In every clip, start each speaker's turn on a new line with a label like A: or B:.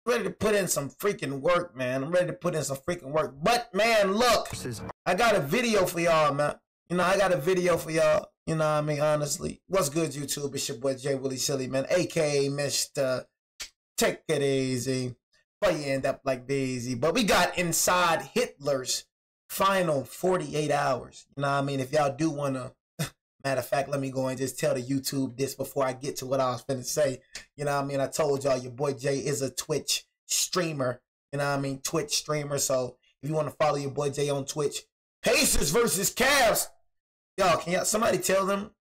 A: ready to put in some freaking work, man. I'm ready to put in some freaking work. But man, look, I got a video for y'all, man. You know, I got a video for y'all. You know what I mean? Honestly, what's good, YouTube? It's your boy Jay Willie Silly, man, aka Mr. Take It Easy. But you end up like Daisy. But we got inside Hitler's final 48 hours. You know what I mean? If y'all do want to, matter of fact, let me go and just tell the YouTube this before I get to what I was finna say. You know what I mean? I told y'all your boy Jay is a Twitch streamer. You know what I mean? Twitch streamer. So if you want to follow your boy Jay on Twitch, Pacers versus Cavs. Y'all, can y'all, somebody tell them?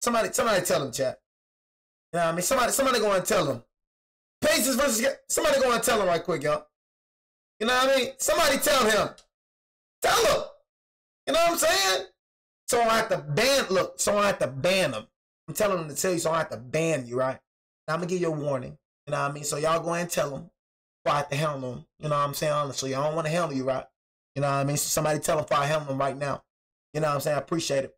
A: Somebody tell them, chat. You know what I mean? Somebody go and tell them. Pacers versus Cavs. Somebody go and tell them right quick, y'all. You know what I mean? Somebody tell him. Tell him. You know what I'm saying? So I have to ban, look, so I have to ban them. I'm telling them to tell you, so I have to ban you, right? Now I'm going to give you a warning. You know what I mean? So y'all go ahead and tell them before I have to handle them. You know what I'm saying? So y'all don't want to handle you, right? You know what I mean? So somebody tell them before I handle them right now. You know what I'm saying? I appreciate it.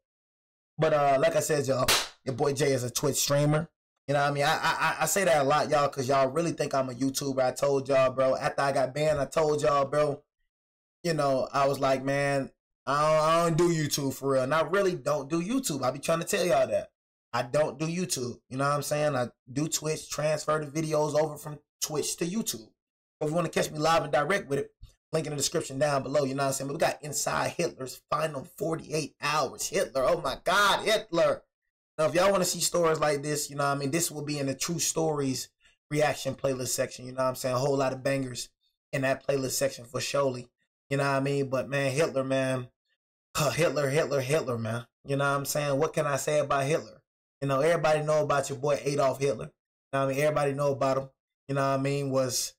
A: But like I said, y'all, your boy Jay is a Twitch streamer. You know what I mean? I say that a lot, y'all, because y'all really think I'm a YouTuber. I told y'all, bro, after I got banned, I told y'all, bro, you know, I was like, man, I don't do YouTube for real. And I really don't do YouTube. I be trying to tell y'all that. I don't do YouTube. You know what I'm saying? I do Twitch, transfer the videos over from Twitch to YouTube. If you want to catch me live and direct with it, link in the description down below. You know what I'm saying? But we got inside Hitler's final 48 hours. Hitler, oh my God, Hitler. Now, if y'all want to see stories like this, you know what I mean? This will be in the True Stories reaction playlist section. You know what I'm saying? A whole lot of bangers in that playlist section for surely. You know what I mean? But man, Hitler, man. Hitler, man. You know what I'm saying? What can I say about Hitler? You know, everybody know about your boy Adolf Hitler. You know what I mean? Everybody know about him. You know what I mean? Was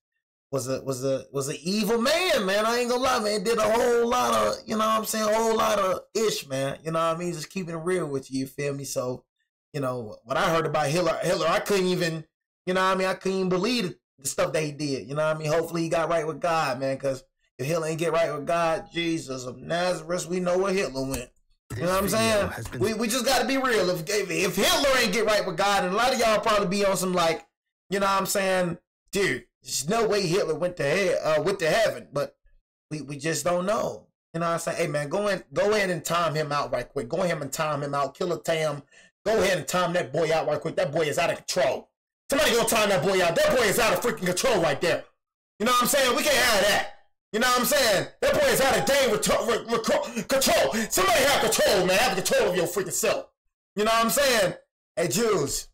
A: an evil man, man. I ain't gonna lie, man. Did a whole lot of, you know what I'm saying? A whole lot of ish, man. You know what I mean? Just keeping it real with you, you feel me? So, you know, what I heard about Hitler, I couldn't even, you know what I mean? I couldn't even believe the stuff that he did. You know what I mean? Hopefully he got right with God, man, because if Hitler ain't get right with God, Jesus of Nazareth, we know where Hitler went. You know what I'm saying? We just got to be real. If Hitler ain't get right with God, and a lot of y'all probably be on some like, you know what I'm saying? Dude, there's no way Hitler went to heaven, but we just don't know. You know what I'm saying? Hey, man, go ahead and time him out right quick. Go ahead and time him out. Killer Tam. Go ahead and time that boy out right quick. That boy is out of control. Somebody go time that boy out. That boy is out of freaking control right there. You know what I'm saying? We can't have that. You know what I'm saying? That boy is out of game control. Somebody have control, man. Have control of your freaking self. You know what I'm saying? Hey, Jews,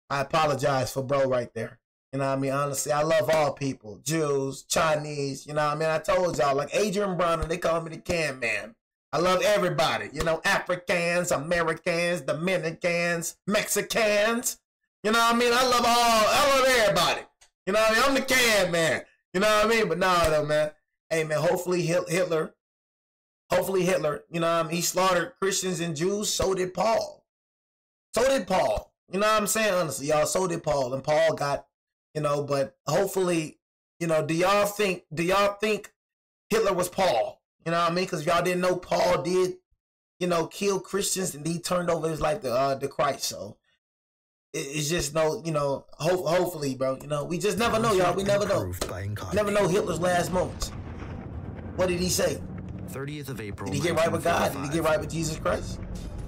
A: I apologize for bro right there. You know what I mean? Honestly, I love all people. Jews, Chinese, you know what I mean? I told y'all, like Adrian Broner, they call me the can man. I love everybody. You know, Africans, Americans, Dominicans, Mexicans. You know what I mean? I love everybody. You know what I mean? I'm the can man. You know what I mean? But no, though, man. Hey, man, hopefully Hitler, you know what I mean? He slaughtered Christians and Jews. So did Paul. You know what I'm saying? Honestly, y'all, so did Paul. And Paul got, you know, but hopefully, you know, do y'all think Hitler was Paul? You know what I mean? Because y'all didn't know Paul did, you know, kill Christians and he turned over his life to Christ. So it's just no, you know, hopefully, bro. You know, we just never know, y'all. We never know. Never know Hitler's last moments. What did he say?
B: 30th of April.
A: Did he get right with God? Did he get right with Jesus Christ?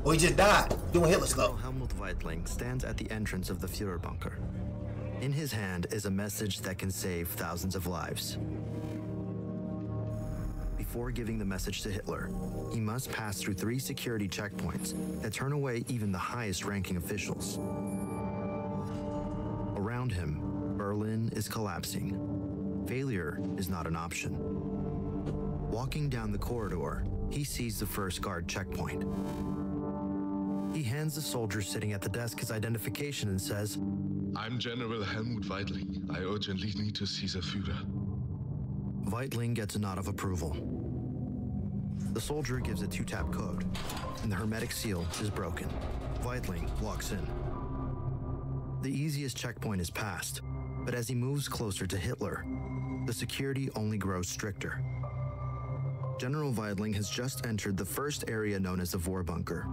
A: Or he just died doing Hitler stuff?
B: Helmut Weitling stands at the entrance of the Führer bunker. In his hand is a message that can save thousands of lives. Before giving the message to Hitler, he must pass through 3 security checkpoints that turn away even the highest-ranking officials. Around him, Berlin is collapsing. Failure is not an option. Walking down the corridor, he sees the first guard checkpoint. He hands the soldier sitting at the desk his identification and says,
C: "I'm General Helmut Weitling. I urgently need to see the Führer."
B: Weitling gets a nod of approval. The soldier gives a 2-tap code, and the hermetic seal is broken. Weitling walks in. The easiest checkpoint is passed, but as he moves closer to Hitler, the security only grows stricter. General Weitling has just entered the first area known as the Vorbunker.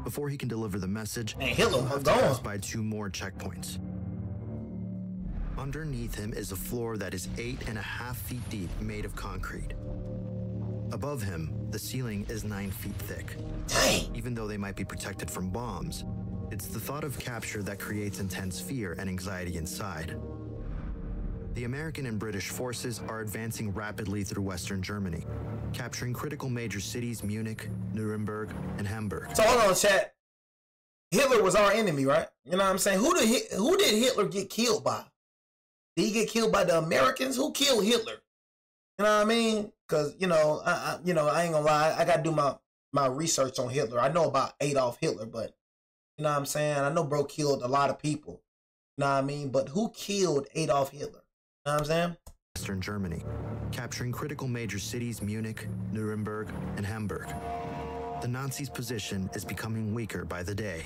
B: Before he can deliver the message,
A: Hitler
B: he must pass by 2 more checkpoints. Underneath him is a floor that is 8.5 feet deep, made of concrete. Above him, the ceiling is 9 feet thick.
A: Dang.
B: Even though they might be protected from bombs, it's the thought of capture that creates intense fear and anxiety inside. The American and British forces are advancing rapidly through Western Germany, capturing critical major cities Munich, Nuremberg, and Hamburg.
A: So hold on, chat. Hitler was our enemy, right? You know what I'm saying? Who did Hitler get killed by? Did he get killed by the Americans? Who killed Hitler? You know what I mean? Because, you know, I ain't gonna lie. I got to do my research on Hitler. I know about Adolf Hitler, but, you know what I'm saying? I know bro killed a lot of people. You know what I mean? But who killed Adolf Hitler? You know what I'm saying?
B: Western Germany, capturing critical major cities Munich, Nuremberg, and Hamburg. The Nazis' position is becoming weaker by the day.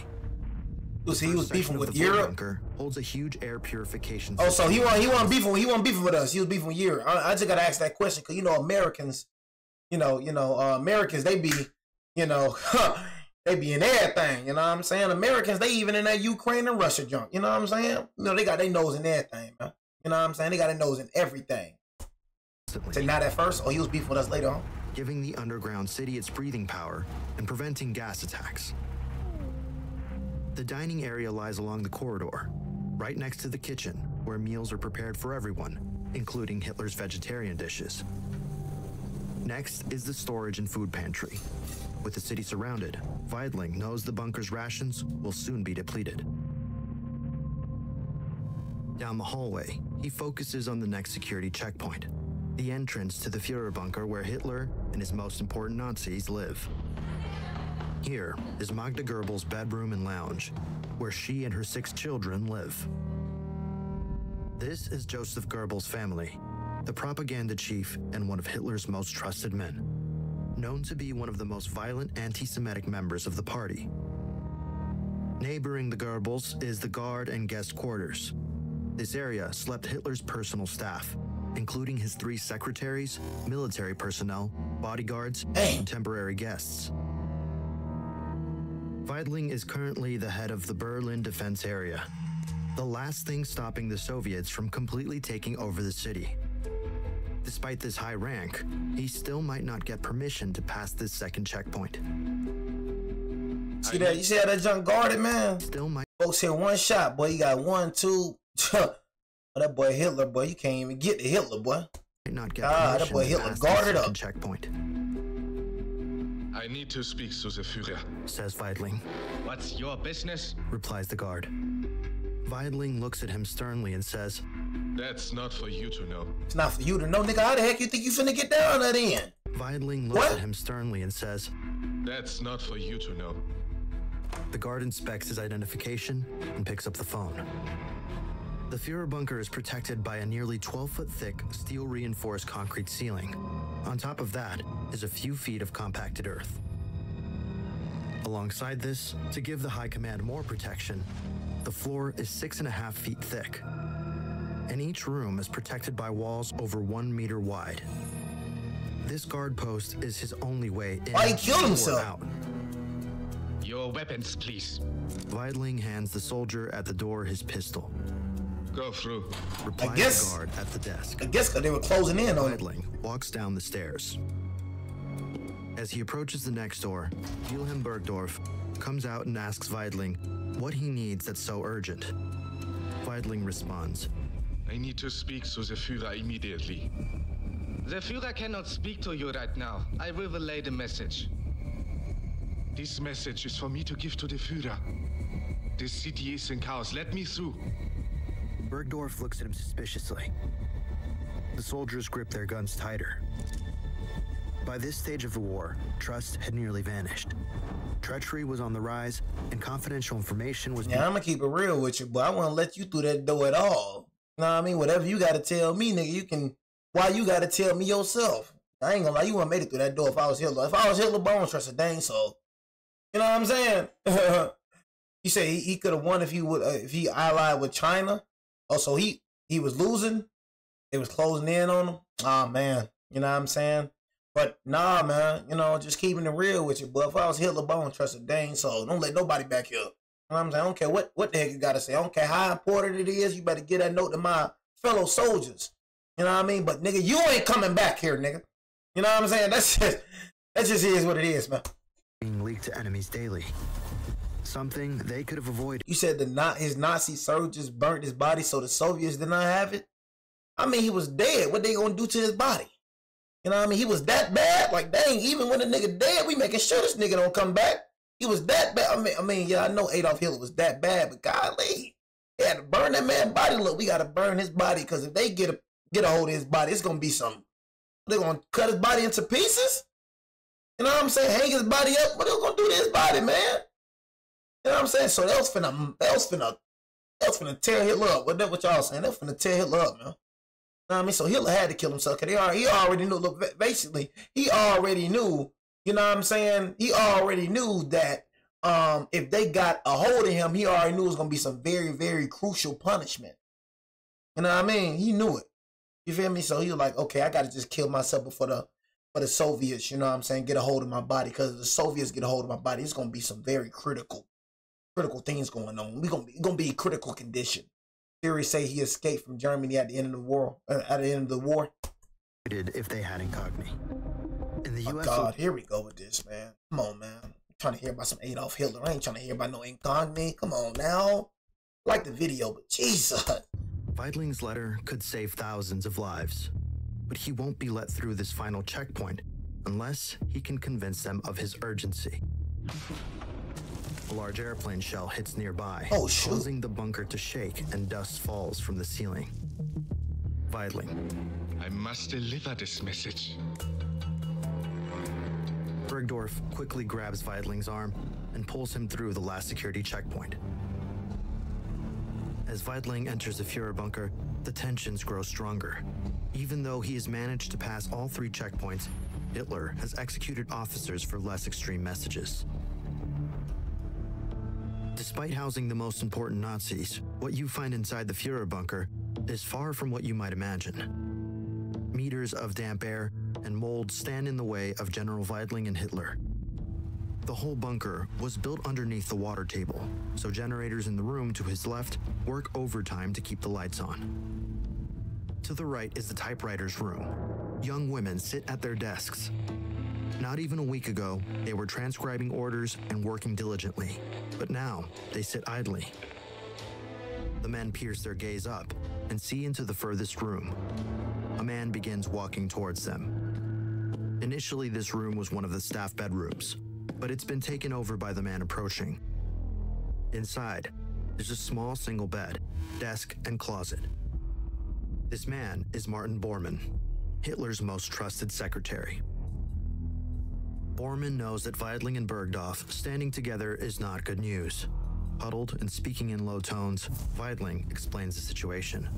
A: He was beefing with
B: the
A: Europe.
B: Bunker holds a huge air purification
A: Oh, so
B: system.
A: he wasn't beefing with us. He was beefing with Europe. I just gotta ask that question because, you know, Americans, Americans, they be, you know, they be in everything. You know what I'm saying? Americans, they even in that Ukraine and Russia junk. You know what I'm saying? You know, they got their nose in everything, man. You know what I'm saying? They got their nose in everything. Say not at first, or he was beefing with us later on.
B: Giving the underground city its breathing power and preventing gas attacks. The dining area lies along the corridor, right next to the kitchen, where meals are prepared for everyone, including Hitler's vegetarian dishes. Next is the storage and food pantry. With the city surrounded, Weidling knows the bunker's rations will soon be depleted. Down the hallway, he focuses on the next security checkpoint, the entrance to the Führer bunker where Hitler and his most important Nazis live. Here is Magda Goebbels' bedroom and lounge, where she and her 6 children live. This is Joseph Goebbels' family, the propaganda chief and one of Hitler's most trusted men, known to be one of the most violent anti-Semitic members of the party. Neighboring the Goebbels is the guard and guest quarters. This area slept Hitler's personal staff, including his 3 secretaries, military personnel, bodyguards, and temporary guests. Weidling is currently the head of the Berlin defense area, the last thing stopping the Soviets from completely taking over the city. Despite this high rank, he still might not get permission to pass this second checkpoint.
A: See that? You see how that junk guarded, man?
B: Still might.
A: Folks hit one shot, boy. You got 1, 2. Oh, that boy Hitler, boy. You can't even get to Hitler, boy.
B: Not get that
A: boy Hitler guarded up.
B: Checkpoint.
C: I need to speak to the Führer,
B: says Weidling.
D: What's your business?
B: Replies the guard. Weidling looks at him sternly and says,
C: that's not for you to know.
A: It's not for you to know, nigga. How the heck you think you finna get down that end?
B: Weidling looks at him sternly and says,
C: that's not for you to know.
B: The guard inspects his identification and picks up the phone. The Führer bunker is protected by a nearly 12-foot thick, steel-reinforced concrete ceiling. On top of that is a few feet of compacted earth. Alongside this, to give the High Command more protection, the floor is 6.5 feet thick, and each room is protected by walls over 1 meter wide. This guard post is his only way in
A: he killed himself.
B: or out.
D: Your weapons, please.
B: Weidling hands the soldier at the door his pistol.
C: Go through.
B: Replies the guard at the desk.
A: I guess because they were closing in on him.
B: Weidling walks down the stairs. As he approaches the next door, Wilhelm Bergdorf comes out and asks Weidling what he needs that's so urgent. Weidling responds,
C: I need to speak to the Führer immediately.
D: The Führer cannot speak to you right now. I will relay the message.
C: This message is for me to give to the Führer. This city is in chaos. Let me through.
B: Bergdorf looks at him suspiciously. The soldiers grip their guns tighter. By this stage of the war, trust had nearly vanished. Treachery was on the rise, and confidential information was...
A: Yeah, I'm gonna keep it real with you, but I won't let you through that door at all. You know what I mean? Whatever you gotta tell me, nigga, you can... Why you gotta tell me yourself? I ain't gonna lie, you wouldn't made it through that door if I was Hitler. If I was Hitler, I don't trust a dang soul. You know what I'm saying? You say he could have won if he allied with China. Oh, so he was losing. It was closing in on him. Oh man, you know what I'm saying? But nah, man, you know, just keeping it real with you. But if I was Hitler, I don't trust a dang soul. Don't let nobody back here. You know what I'm saying? I don't care what the heck you gotta say. I don't care how important it is. You better get that note to my fellow soldiers. You know what I mean? But nigga, you ain't coming back here, nigga. You know what I'm saying? That just is what it is, man.
B: Being leaked to enemies daily. Something they could have avoided.
A: You said his Nazi soldiers burnt his body so the Soviets did not have it? I mean, he was dead. What they gonna do to his body? You know what I mean? He was that bad? Like, dang, even when the nigga dead, we making sure this nigga don't come back. He was that bad. I mean, yeah, I know Adolf Hitler was that bad, but golly, they had to burn that man's body. Look, we gotta burn his body, because if they get a hold of his body, it's gonna be something. They're gonna cut his body into pieces? You know what I'm saying? Hang his body up. What are they gonna do to his body, man? You know what I'm saying? So they was finna tear Hitler up. What y'all saying? They was finna tear Hitler up, man. You know what I mean? So Hitler had to kill himself, because he already knew. Look, basically, he already knew. You know what I'm saying? He already knew that if they got a hold of him, he already knew it was gonna be some very, very crucial punishment. You know what I mean? He knew it. You feel me? So he was like, okay, I gotta just kill myself before the Soviets, you know what I'm saying, get a hold of my body. Because if the Soviets get a hold of my body, it's gonna be some very critical things going on. We're gonna be in critical condition. Theories say he escaped from Germany at the end of the war.
B: If they had Incogni. In the U.S.
A: God, here we go with this, man. Come on, man. I'm trying to hear about some Adolf Hitler. I ain't trying to hear about no Incogni. Come on now. I like the video, but Jesus.
B: Weidling's letter could save thousands of lives, but he won't be let through this final checkpoint unless he can convince them of his urgency. A large airplane shell hits nearby, causing the bunker to shake, and dust falls from the ceiling. Weidling.
C: I must deliver this message.
B: Bergdorf quickly grabs Weidling's arm and pulls him through the last security checkpoint. As Weidling enters the Fuhrer bunker, the tensions grow stronger. Even though he has managed to pass all 3 checkpoints, Hitler has executed officers for less extreme messages. Despite housing the most important Nazis, what you find inside the Fuhrer bunker is far from what you might imagine. Meters of damp air and mold stand in the way of General Weidling and Hitler. The whole bunker was built underneath the water table, so generators in the room to his left work overtime to keep the lights on. To the right is the typewriter's room. Young women sit at their desks. Not even a week ago, they were transcribing orders and working diligently, but now they sit idly. The men pierce their gaze up and see into the furthest room. A man begins walking towards them. Initially, this room was one of the staff bedrooms, but it's been taken over by the man approaching. Inside, there's a small single bed, desk, and closet. This man is Martin Bormann, Hitler's most trusted secretary. Bormann knows that Weidling and Bergdorf standing together is not good news. Huddled and speaking in low tones, Weidling explains the situation.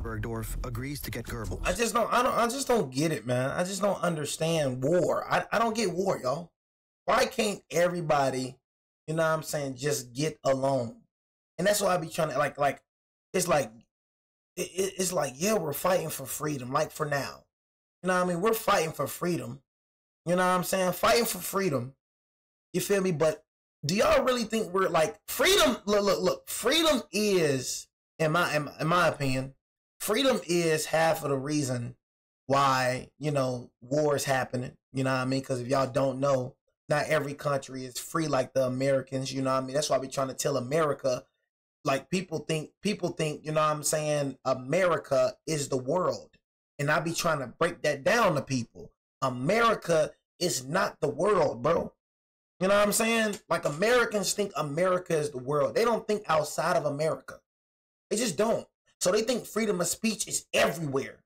B: Bergdorf agrees to get Goebbels.
A: I just don't get it, man. I just don't understand war. I don't get war, y'all. Why can't everybody, you know what I'm saying, just get along? And that's why I be trying to it's like, yeah, we're fighting for freedom, like for now. You know what I mean? We're fighting for freedom. You know what I'm saying? Fighting for freedom. You feel me? But do y'all really think we're like freedom? Look. Freedom is, in my opinion, freedom is half of the reason why, you know, war is happening. You know what I mean? Because if y'all don't know, not every country is free like the Americans. You know what I mean? That's why we trying to tell America, like people think, you know what I'm saying? America is the world. And I be trying to break that down to people. America is not the world, bro. You know what I'm saying? Like Americans think America is the world. They don't think outside of America. They just don't. So they think freedom of speech is everywhere.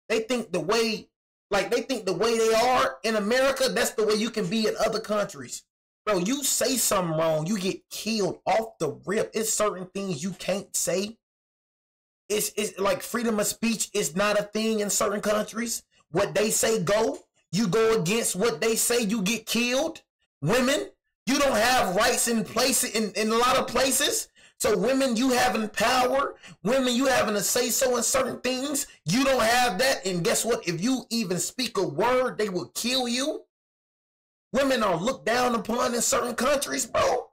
A: They think the way they are in America, that's the way you can be in other countries. Bro, you say something wrong, you get killed off the rip. It's certain things you can't say. It's like freedom of speech is not a thing in certain countries. What they say go. You go against what they say, you get killed. Women, you don't have rights in a lot of places. So women, you having power. Women, you having to say so in certain things. You don't have that. And guess what? If you even speak a word, they will kill you. Women are looked down upon in certain countries, bro.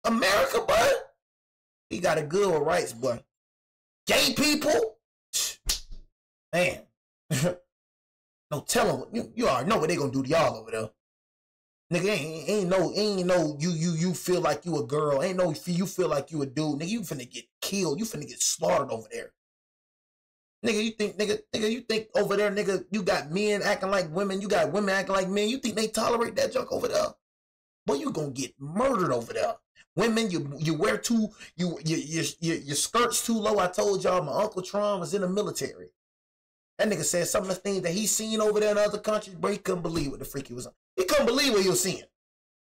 A: America, bud. We got a good with rights, boy. gay people, man. No telling what you already know what they gonna do to y'all over there. Nigga, ain't no you feel like you a girl. Ain't no you feel like you a dude. Nigga, you finna get killed. You finna get slaughtered over there. Nigga, you think over there, nigga, you got men acting like women, you got women acting like men. You think they tolerate that junk over there? Boy, you gonna get murdered over there. Women, you wear your skirts too low. I told y'all my Uncle Tron was in the military. That nigga said some of the things that he seen over there in other countries, bro, he couldn't believe what the freak he was on. He couldn't believe what he was seeing.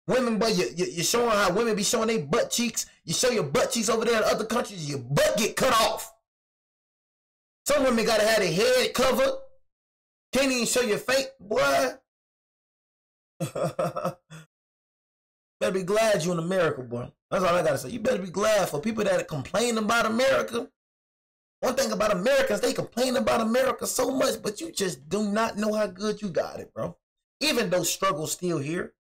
A: Women, but you're showing how women be showing their butt cheeks. You show your butt cheeks over there in other countries, your butt get cut off. Some women gotta have their head covered. Can't even show your face, boy. Better be glad you in America, boy. That's all I gotta say. You better be glad for people that complain about America. One thing about Americans, they complain about America so much, but you just do not know how good you got it, bro. Even though struggle's still here,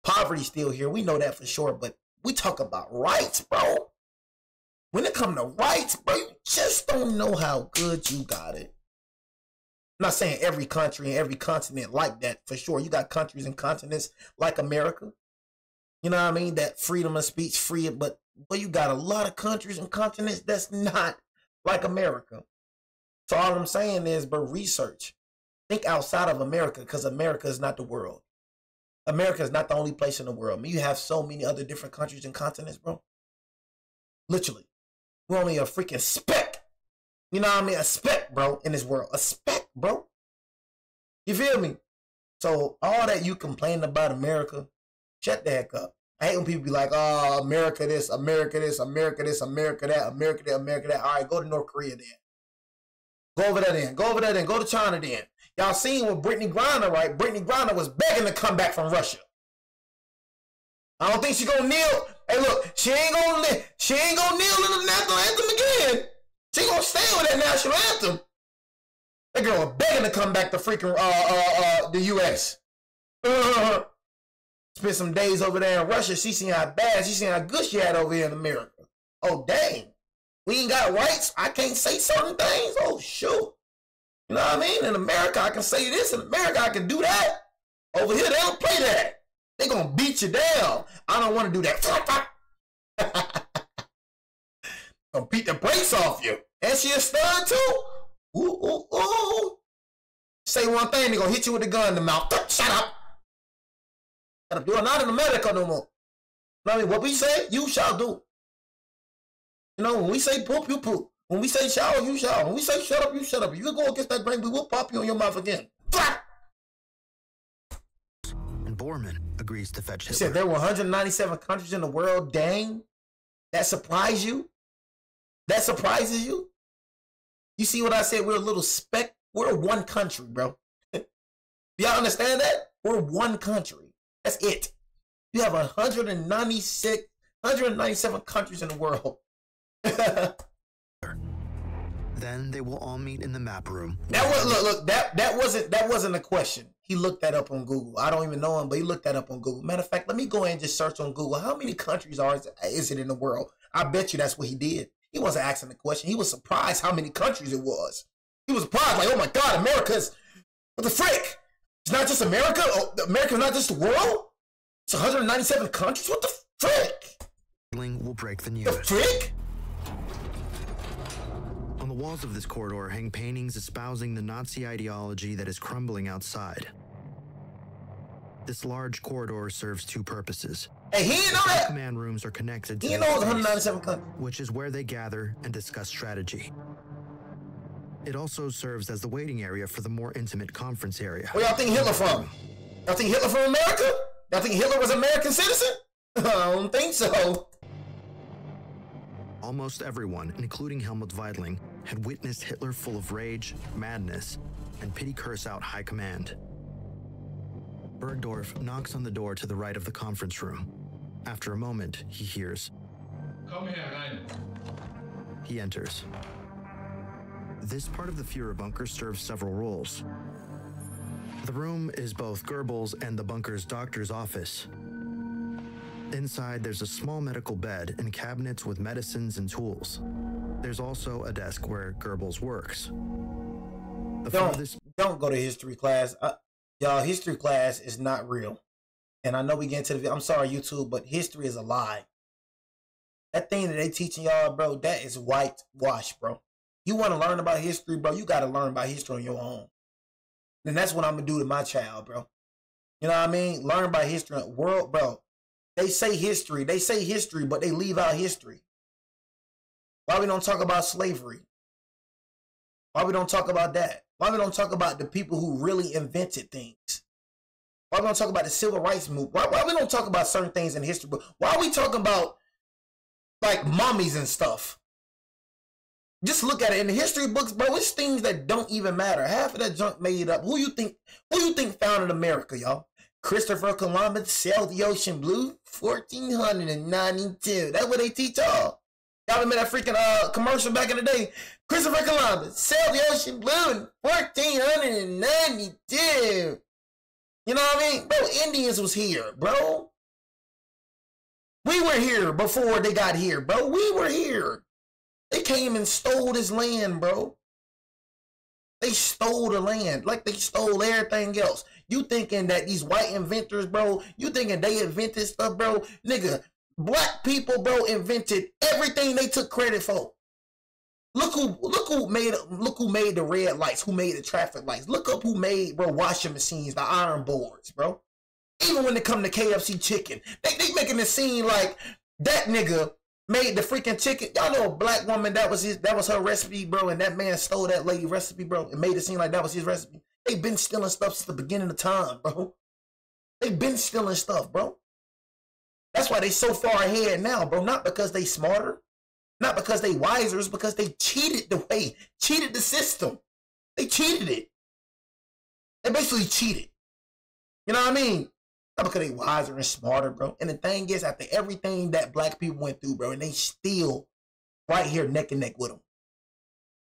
A: poverty's still here. We know that for sure, but we talk about rights, bro. When it comes to rights, bro, you just don't know how good you got it. I'm not saying every country and every continent like that, for sure. You got countries and continents like America. You know what I mean? That freedom of speech, free, but you got a lot of countries and continents that's not like America. So all I'm saying is, bro, research. Think outside of America, because America is not the world. America is not the only place in the world. I mean, you have so many other different countries and continents, bro. Literally. We're only a freaking speck. You know what I mean? A speck, bro, in this world. A speck, bro. You feel me? So all that you complain about America, shut the heck up. I hate when people be like, oh, America this, America this, America this, America that, America that, America that. All right, go to North Korea then. Go over there then. Go over there then. Go to China then. Y'all seen with Brittany Griner, right? Brittany Griner was begging to come back from Russia. I don't think she gonna kneel. Hey, look, she ain't gonna kneel in the national anthem again. She gonna stay with that national anthem. That girl was begging to come back to freaking the U.S. Spent some days over there in Russia. She seen how bad, she seen how good she had over here in America. Oh, dang. We ain't got rights. I can't say certain things. Oh, shoot. You know what I mean? In America, I can say this. In America, I can do that. Over here, they don't play that. They gonna beat you down. I don't want to do that. Gonna beat the brakes off you. And she a stud too. Ooh, ooh, ooh. Say one thing, they gonna hit you with a gun in the mouth. Shut up. Shut up. You're not in America no more. You know what I mean? What we say, you shall do. You know, when we say poop, you poop. When we say shower, you shower. When we say shut up, you shut up. If you go against that brain, we will pop you in your mouth again.
B: And Bormann agrees to fetch Hitler.
A: He said there were 197 countries in the world. Dang. That surprised you? That surprises you? You see what I said? We're a little speck. We're one country, bro. Y'all understand that? We're one country. That's it. You have 197 countries in the world.
B: Then they will all meet in the map room.
A: That was look that wasn't a question. He looked that up on Google. I don't even know him, but he looked that up on Google. Matter of fact, let me go ahead and just search on Google. How many countries is it in the world? I bet you that's what he did. He wasn't asking the question. He was surprised how many countries it was. He was surprised, like, oh my God, America's what the frick? It's not just America. Oh, America's not just the world. It's 197 countries. What the frick?
B: Will break the news.
A: The frick?
B: On the walls of this corridor hang paintings espousing the Nazi ideology that is crumbling outside. This large corridor serves two purposes.
A: Hey, he didn't know that.
B: Command rooms are connected to
A: he didn't know it was 197 countries,
B: which is where they gather and discuss strategy. It also serves as the waiting area for the more intimate conference area.
A: Where y'all think Hitler from? Y'all think Hitler from America? Y'all think Hitler was an American citizen? I don't think so.
B: Almost everyone, including Helmut Weidling, had witnessed Hitler full of rage, madness, and pity curse out high command. Bergdorf knocks on the door to the right of the conference room. After a moment, he hears,
C: Komm herein.
B: He enters. This part of the Führer bunker serves several roles. The room is both Goebbels and the bunker's doctor's office. Inside, there's a small medical bed and cabinets with medicines and tools. There's also a desk where Goebbels works.
A: Don't go to history class. Y'all, history class is not real. And I know we get into the, I'm sorry, YouTube, but history is a lie. That thing that they teaching y'all, bro, that is whitewash, bro. You want to learn about history, bro, you got to learn about history on your own. And that's what I'm going to do to my child, bro. You know what I mean? Learn about history. World, bro. They say history, but they leave out history. Why we don't talk about slavery? Why we don't talk about that? Why we don't talk about the people who really invented things? Why we don't talk about the civil rights movement? Why we don't talk about certain things in history? But why are we talking about like mummies and stuff? Just look at it in the history books, bro. It's things that don't even matter. Half of that junk made up. Who you think founded America, y'all? Christopher Columbus sailed the ocean blue, 1492. That's what they teach y'all. Y'all remember that freaking commercial back in the day? Christopher Columbus sailed the ocean blue in 1492. You know what I mean? Bro, Indians was here, bro. We were here before they got here, bro. We were here. They came and stole this land, bro. They stole the land like they stole everything else. You thinking that these white inventors, bro, you thinking they invented stuff, bro? Nigga, black people, bro, invented everything they took credit for. Look who made the red lights, who made the traffic lights. Look up who made, bro, washing machines, the iron boards, bro. Even when it come to KFC chicken, they making it seem like that nigga made the freaking chicken. Y'all know a black woman, that was her recipe, bro, and that man stole that lady recipe, bro, and made it seem like that was his recipe. They been stealing stuff since the beginning of time, bro. They been stealing stuff, bro. That's why they so far ahead now, bro. Not because they smarter, not because they wiser, it's because they cheated the system. They cheated it. They basically cheated. You know what I mean? Not because they wiser and smarter, bro. And the thing is, after everything that black people went through, bro, and they still right here neck and neck with them.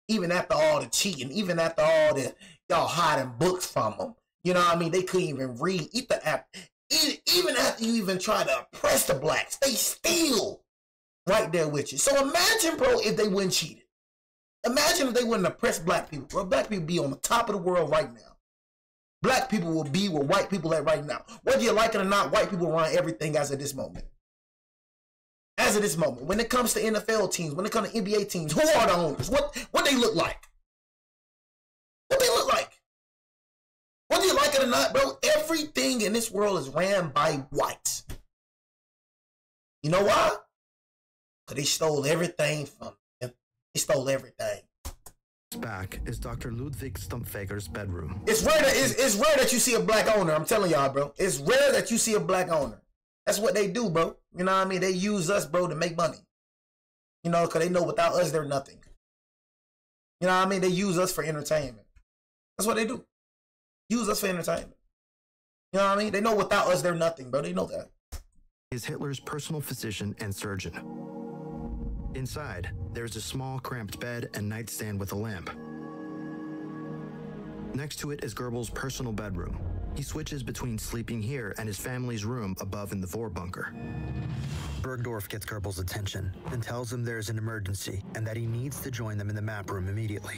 A: Even after all the cheating, even after all the y'all hiding books from them. You know what I mean? They couldn't even read. Even after you even try to oppress the blacks, they still right there with you. So imagine, bro, if they wouldn't cheat it. Imagine if they wouldn't oppress black people, bro. Black people be on the top of the world right now. Black people will be where white people at right now. Whether you like it or not, white people run everything as of this moment. As of this moment. When it comes to NFL teams, when it comes to NBA teams, who are the owners? What they look like? What they look like? Whether you like it or not, bro, everything in this world is ran by whites. You know why? Because they stole everything from them. They stole everything.
B: Back is Dr. Ludwig Stumpfager's bedroom.
A: It's rare that you see a black owner. I'm telling y'all, bro. It's rare that you see a black owner. That's what they do, bro. You know what I mean? They use us, bro, to make money. You know, because they know without us, they're nothing. You know what I mean? They use us for entertainment. That's what they do. Use us for entertainment. You know what I mean? They know without us, they're nothing, bro. They know that.
B: Is Hitler's personal physician and surgeon. Inside, there's a small, cramped bed and nightstand with a lamp. Next to it is Goebbels' personal bedroom. He switches between sleeping here and his family's room above in the Vorbunker.
E: Bergdorf gets Goebbels' attention and tells him there's an emergency and that he needs to join them in the map room immediately.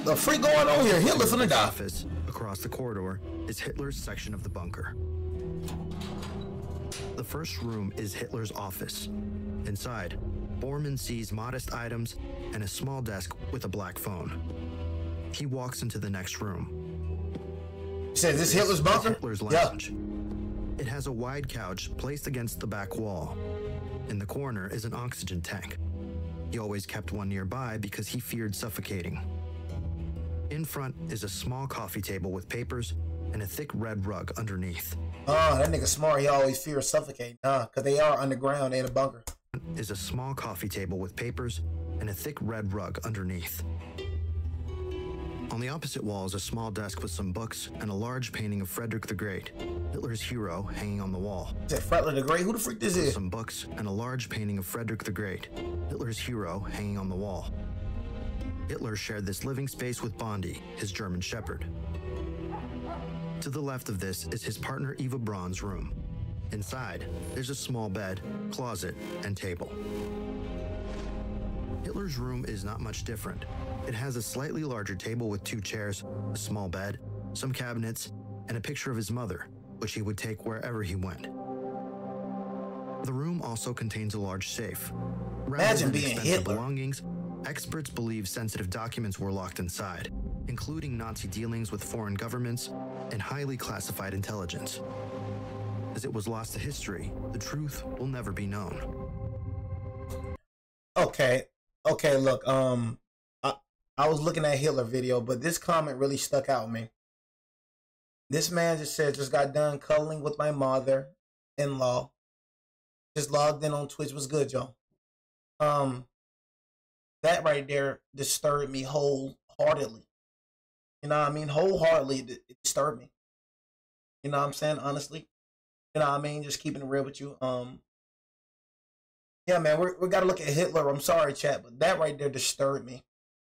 A: The freak going on here? Hitler's in the
B: office across the corridor is Hitler's section of the bunker. The first room is Hitler's office. Inside, Bormann sees modest items and a small desk with a black phone. He walks into the next room.
A: Says this Hitler's bunker?
B: Hitler's lounge. Yeah. It has a wide couch placed against the back wall. In the corner is an oxygen tank. He always kept one nearby because he feared suffocating. In front is a small coffee table with papers and a thick red rug underneath.
A: Oh, that nigga smart. He always fears suffocating. Because they are underground in a bunker.
B: Is a small coffee table with papers and a thick red rug underneath. On the opposite wall is a small desk with some books and a large painting of Frederick the Great, Hitler's hero, hanging on the wall.
A: Is that Frederick the Great? Who the freak this is?
B: Some books and a large painting of Frederick the Great, Hitler's hero, hanging on the wall. Hitler shared this living space with Bondi, his German shepherd. To the left of this is his partner Eva Braun's room. Inside, there's a small bed, closet, and table. Hitler's room is not much different. It has a slightly larger table with 2 chairs, a small bed, some cabinets, and a picture of his mother, which he would take wherever he went. The room also contains a large safe.
A: Imagine being
B: expensive
A: Hitler.
B: belongings, experts believe sensitive documents were locked inside, including Nazi dealings with foreign governments and highly classified intelligence. As it was lost to history, the truth will never be known.
A: Okay, look, I was looking at Hitler video, but this comment really stuck out with me. This man just said, just got done cuddling with my mother-in-law. Just logged in on Twitch. Was good, y'all. That right there disturbed me wholeheartedly. You know what I mean? Wholeheartedly, it disturbed me. You know what I'm saying? Honestly. You know what I mean? Just keeping it real with you. Yeah, man, we got to look at Hitler. I'm sorry, chat, but that right there disturbed me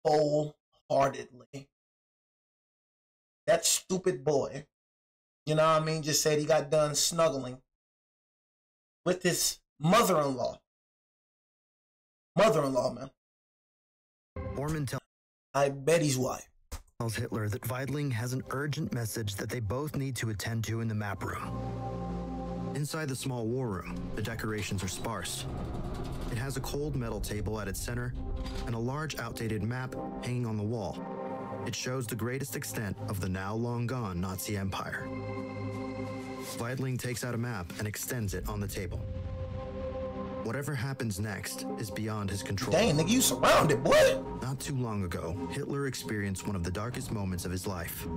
A: wholeheartedly. That stupid boy, you know what I mean, just said he got done snuggling with his mother-in-law. Mother-in-law, man.
B: Bormann
A: I bet he's wife.
E: tells Hitler that Weidling has an urgent message that they both need to attend to in the map room.
B: Inside the small war room, the decorations are sparse. It has a cold metal table at its center and a large outdated map hanging on the wall. It shows the greatest extent of the now long gone Nazi Empire. Weidling takes out a map and extends it on the table. Whatever happens next is beyond his control.
A: Dang, nigga, you surrounded, boy.
B: Not too long ago, Hitler experienced one of the darkest moments of his life.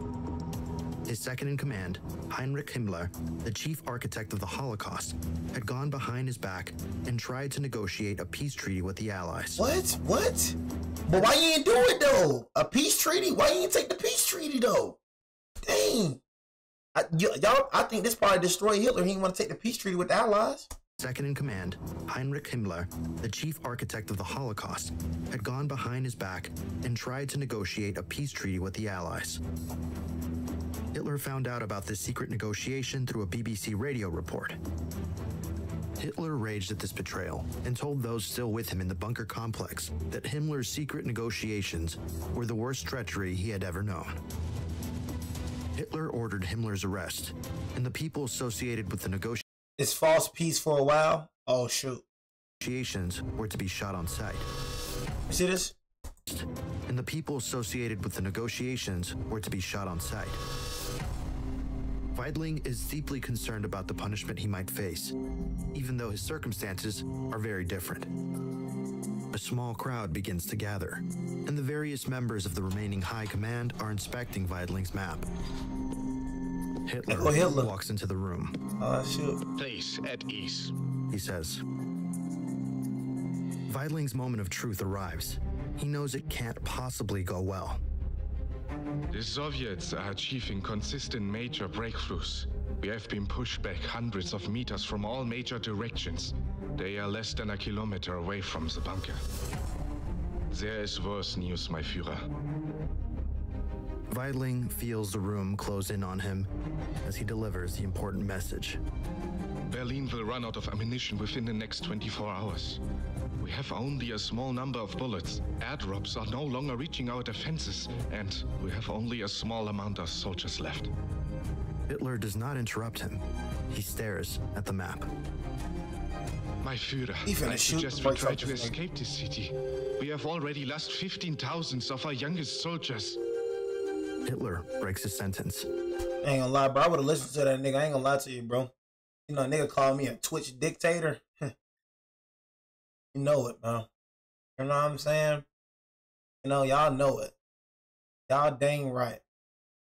B: His second-in-command, Heinrich Himmler, the chief architect of the Holocaust, had gone behind his back and tried to negotiate a peace treaty with the Allies.
A: What? But why you ain't do it, though? A peace treaty? Why you ain't take the peace treaty, though? Dang. Y'all, I think this probably destroyed Hitler. He didn't want to take the peace treaty with the Allies.
B: Second-in-command, Heinrich Himmler, the chief architect of the Holocaust, had gone behind his back and tried to negotiate a peace treaty with the Allies. Hitler found out about this secret negotiation through a BBC radio report. Hitler raged at this betrayal and told those still with him in the bunker complex that Himmler's secret negotiations were the worst treachery he had ever known. Hitler ordered Himmler's arrest, and the people associated with the negotiations
A: It's false peace for a while. Oh, shoot.
B: were to be shot on sight.
A: You see this?
B: And the people associated with the negotiations were to be shot on sight. Weidling is deeply concerned about the punishment he might face, even though his circumstances are very different. A small crowd begins to gather, and the various members of the remaining high command are inspecting Weidling's map. Hitler walks into the room.
A: Oh, shoot.
C: Please, at ease.
B: He says. Weidling's moment of truth arrives. He knows it can't possibly go well.
C: The Soviets are achieving consistent major breakthroughs. We have been pushed back hundreds of meters from all major directions. They are less than a kilometer away from the bunker. There is worse news, my Führer.
B: Weidling feels the room close in on him as he delivers the important message.
C: Berlin will run out of ammunition within the next 24 hours. We have only a small number of bullets. Airdrops are no longer reaching our defenses, and we have only a small amount of soldiers left.
B: Hitler does not interrupt him. He stares at the map.
C: My Führer, I
A: shoot
C: suggest
A: the
C: we try
A: boys
C: to
A: up,
C: escape this city. We have already lost 15,000 of our youngest soldiers.
B: Hitler breaks his sentence.
A: I ain't gonna lie, bro. I would have listened to that nigga. I ain't gonna lie to you, bro. You know, a nigga called me a Twitch dictator. You know it, bro. You know what I'm saying? You know, y'all know it. Y'all dang right.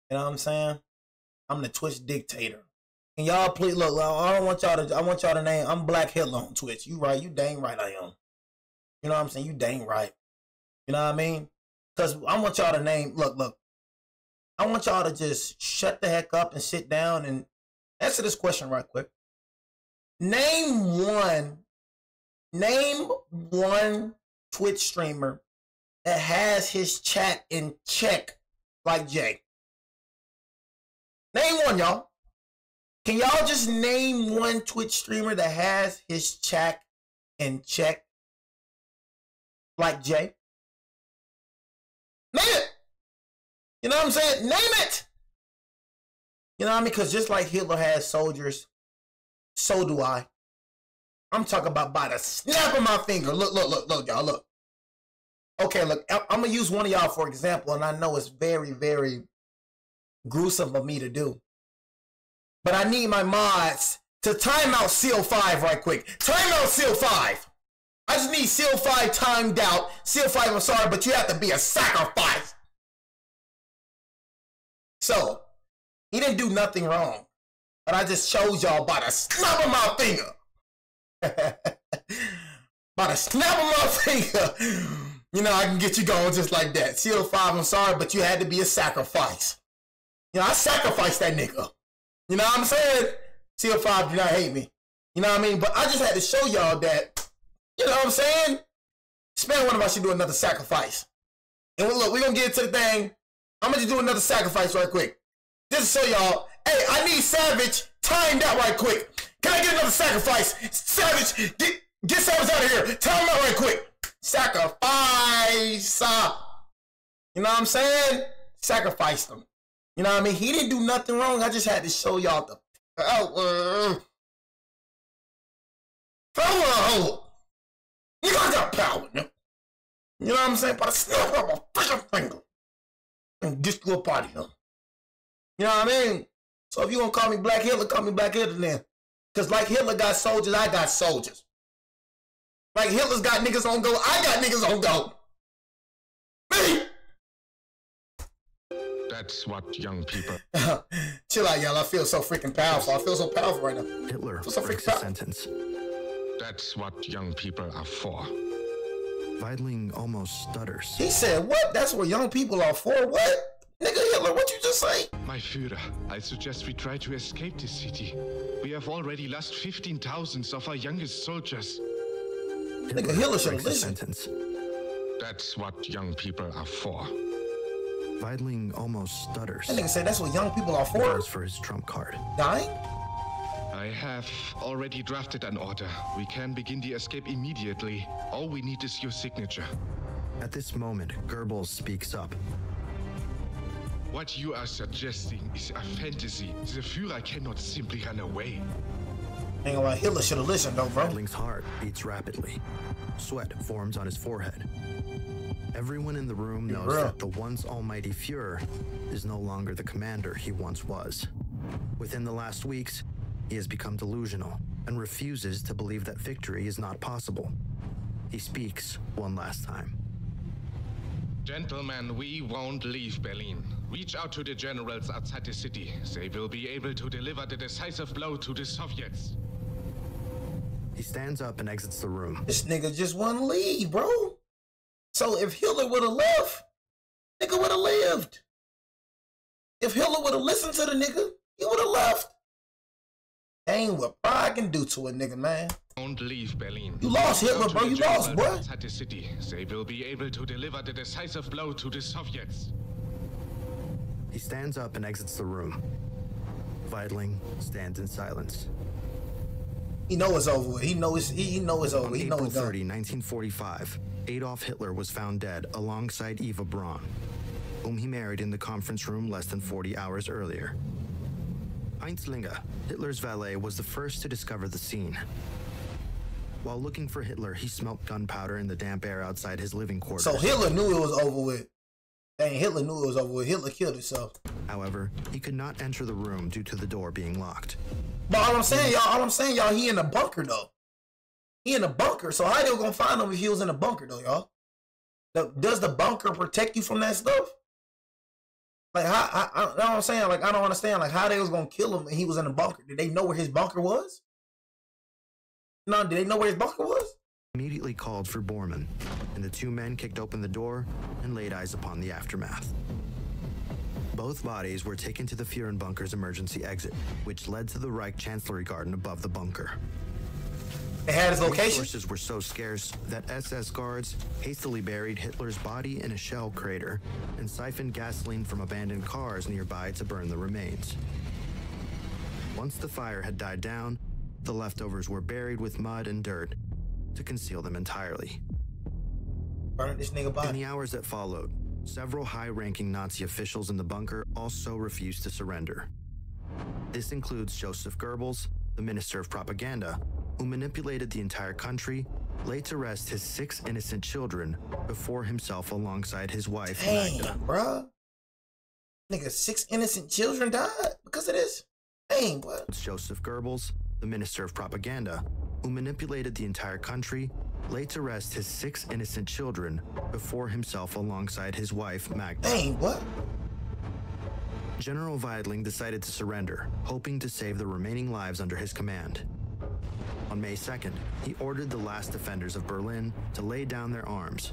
A: You know what I'm saying? I'm the Twitch dictator. And y'all please look, I don't want y'all to, I want y'all to name, I'm Black Hitler on Twitch. You right, you dang right I am. You know what I'm saying? You dang right. You know what I mean? Because I want y'all to name, look. I want y'all to just shut the heck up and sit down and answer this question right quick. Name one Twitch streamer that has his chat in check like Jay. Name one, y'all. Can y'all just name one Twitch streamer that has his chat in check Like Jay. Name it. You know what I'm saying? Name it. You know what I mean? Because just like Hitler has soldiers, so do I. I'm talking about by the snap of my finger. Look, y'all, look. Okay, look, I'm going to use one of y'all for example, and I know it's very, very gruesome of me to do. But I need my mods to time out Seal 5 right quick. Time out Seal 5. I just need Seal 5 timed out. Seal 5, I'm sorry, but you have to be a sacrifice. So, he didn't do nothing wrong. But I just showed y'all by the snap of my finger. By the snap of my finger. You know, I can get you going just like that. Seal 5, I'm sorry, but you had to be a sacrifice. You know, I sacrificed that nigga. You know what I'm saying? Seal 5 do not hate me. You know what I mean? But I just had to show y'all that, you know what I'm saying? Spare one of us should do another sacrifice. And look, we're going to get into the thing. I'm going to do another sacrifice right quick. Just to show y'all, hey, I need Savage timed out right quick. Can I get another sacrifice? Savage, get Savage out of here. Time him out right quick. Sacrifice. You know what I'm saying? Sacrificed him. You know what I mean? He didn't do nothing wrong. I just had to show y'all the power. Power. You got power. You know what I'm saying? By the snap of a freaking finger. And get you up out of here. You know what I mean? So if you want to call me Black Hitler, call me Black Hitler then. Because like Hitler got soldiers, I got soldiers. Like Hitler's got niggas on go, I got niggas on go. Me!
C: That's what young people...
A: Chill out, y'all. I feel so freaking powerful. I feel so powerful right now.
B: Hitler
A: so
B: breaks his sentence.
C: That's what young people are for.
B: Weidling almost stutters.
A: He said, what? That's what young people are for? What? Nigga Hitler, what you just say?
C: My Führer, I suggest we try to escape this city. We have already lost 15,000 of our youngest soldiers.
A: Nigga Hitler should have listened.
C: That's what young people are for.
B: Weidling almost stutters.
A: That nigga said that's what young people are for.
B: Goes for his trump card.
A: Dying?
C: I have already drafted an order. We can begin the escape immediately. All we need is your signature.
B: At this moment, Goebbels speaks up.
C: What you are suggesting is a fantasy. The Führer cannot simply run away.
A: Ain't gonna lie, Hitler should have listened though, bro.
B: Weidling's heart beats rapidly. Sweat forms on his forehead. Everyone in the room knows that the once almighty Führer is no longer the commander he once was. Within the last weeks, he has become delusional and refuses to believe that victory is not possible. He speaks one last time.
C: Gentlemen, we won't leave Berlin. Reach out to the generals outside the city. They will be able to deliver the decisive blow to the Soviets.
B: He stands up and exits the room.
A: This nigga just wouldn't leave, bro. So if Hitler would have left, nigga would have lived. If Hitler would have listened to the nigga, he would have left. Ain't what pride can do to a nigga, man.
C: Don't leave Berlin.
A: You lost Hitler, bro. You lost, boy.
C: Outside the city. They will be able to deliver the decisive blow to the Soviets.
B: He stands up and exits the room. Weidling stands in silence.
A: He know it's over with. He know it's over. He know it's done.
B: April 30, 1945, Adolf Hitler was found dead alongside Eva Braun, whom he married in the conference room less than 40 hours earlier. Heinz Linge, Hitler's valet, was the first to discover the scene. While looking for Hitler, he smelt gunpowder in the damp air outside his living quarters.
A: So Hitler knew it was over with. Dang, Hitler knew it was over with. Hitler killed himself.
B: However, he could not enter the room due to the door being locked.
A: But all I'm saying, y'all, he in a bunker, though. He in a bunker. So how they gonna find him if he was in a bunker, though, y'all? Does the bunker protect you from that stuff? Like, you know what I'm saying? Like, I don't understand. Like, how they was gonna kill him and he was in a bunker. Did they know where his bunker was? No, did they know where his bunker was?
B: Immediately called for Bormann, and the two men kicked open the door and laid eyes upon the aftermath. Both bodies were taken to the Führerbunker's emergency exit, which led to the Reich Chancellery Garden above the bunker.
A: They had his location?
B: Resources were so scarce that SS guards hastily buried Hitler's body in a shell crater and siphoned gasoline from abandoned cars nearby to burn the remains. Once the fire had died down, the leftovers were buried with mud and dirt to conceal them entirely.
A: Burn this nigga body.
B: In the hours that followed, several high-ranking Nazi officials in the bunker also refused to surrender. This includes Joseph Goebbels, the Minister of Propaganda, who manipulated the entire country, laid to rest his 6 innocent children before himself alongside his wife, Magda.
A: Bruh. Nigga, 6 innocent children died because of this? Dang, what?
B: Joseph Goebbels, the Minister of Propaganda, who manipulated the entire country, laid to rest his 6 innocent children before himself alongside his wife, Magda.
A: Dang, what?
B: General Weidling decided to surrender, hoping to save the remaining lives under his command. On May 2nd, he ordered the last defenders of Berlin to lay down their arms.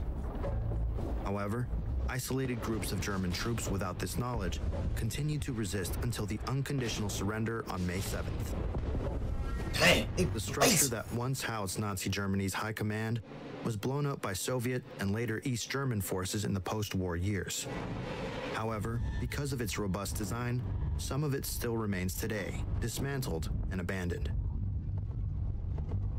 B: However, isolated groups of German troops without this knowledge continued to resist until the unconditional surrender on May 7th.
A: Dang,
B: The structure that once housed Nazi Germany's high command was blown up by Soviet and later East German forces in the post-war years. However, because of its robust design, some of it still remains today, dismantled and abandoned.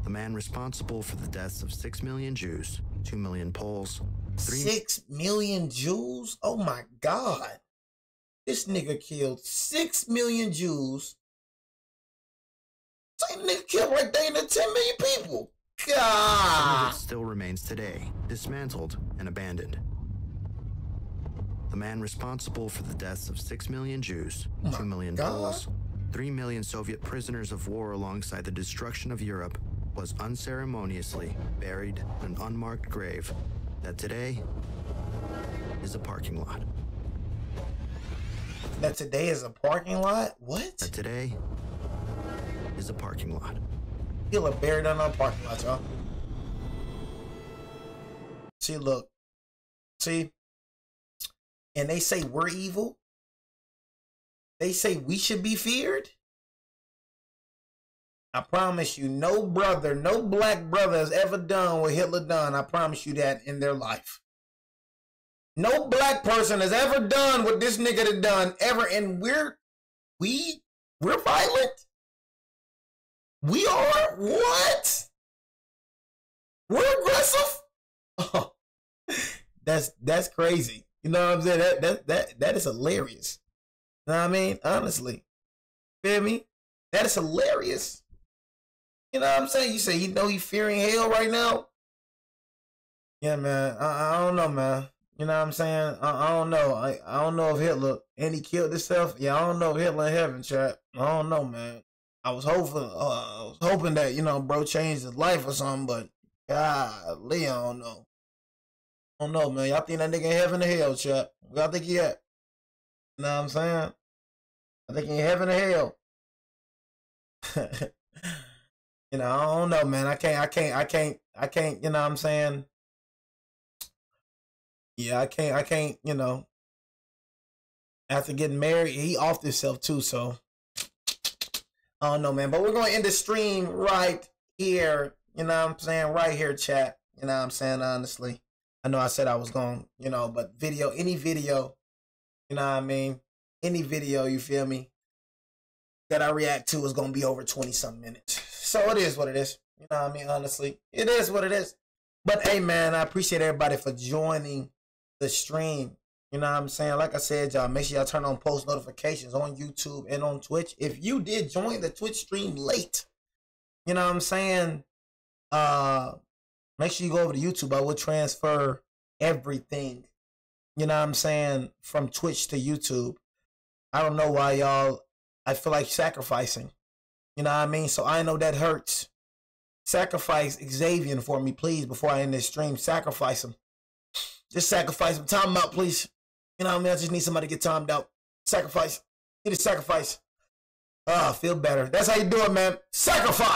B: The man responsible for the deaths of 6 million Jews, 2 million Poles,
A: 6 million Jews? Oh my God. This nigga killed 6 million Jews. Same nigga killed right there in the 10 million people. God.
B: Some of it still remains today, dismantled and abandoned. The man responsible for the deaths of 6 million Jews, 2 million Poles, 3 million Soviet prisoners of war alongside the destruction of Europe was unceremoniously buried in an unmarked grave that today is a parking lot.
A: That today is a parking lot? What?
B: That today is a parking lot.
A: People are buried under a parking lot, y'all. See, look. See? And they say we're evil. They say we should be feared. I promise you, no brother, no black brother has ever done what Hitler done. I promise you that in their life. No black person has ever done what this nigga had done ever. And we're violent. We are what? We're aggressive. Oh, that's crazy. You know what I'm saying? That is hilarious. You know what I mean? Honestly. Feel me? That is hilarious. You know what I'm saying? You say, you know, he fearing hell right now? Yeah, man. I don't know, man. You know what I'm saying? I don't know. I don't know if Hitler, and he killed himself. Yeah, I don't know if Hitler in heaven, chat. I don't know, man. I was hoping that, you know, bro changed his life or something, but golly, I don't know. I don't know, man. Y'all think that nigga in heaven or hell, chat? Where y'all think he at? You know what I'm saying? I think he in heaven or hell. You know, I don't know, man. I can't, you know what I'm saying? Yeah, I can't, you know. After getting married, he offed himself too, so I don't know, man. But we're going to end the stream right here. You know what I'm saying? Right here, chat. You know what I'm saying? Honestly. I know I said I was going, you know, but any video, you know what I mean? Any video, you feel me, that I react to is going to be over 20-something minutes. So it is what it is. You know what I mean? Honestly, it is what it is. But hey, man, I appreciate everybody for joining the stream. You know what I'm saying? Like I said, y'all, make sure y'all turn on post notifications on YouTube and on Twitch. If you did join the Twitch stream late, you know what I'm saying? Make sure you go over to YouTube. I will transfer everything, you know what I'm saying, from Twitch to YouTube. I don't know why y'all, I feel like sacrificing. You know what I mean? So I know that hurts. Sacrifice Xavier for me, please, before I end this stream. Sacrifice him. Just sacrifice him. Time him out, please. You know what I mean? I just need somebody to get timed out. Sacrifice. Need a sacrifice. Ah, feel better. That's how you do it, man. Sacrifice.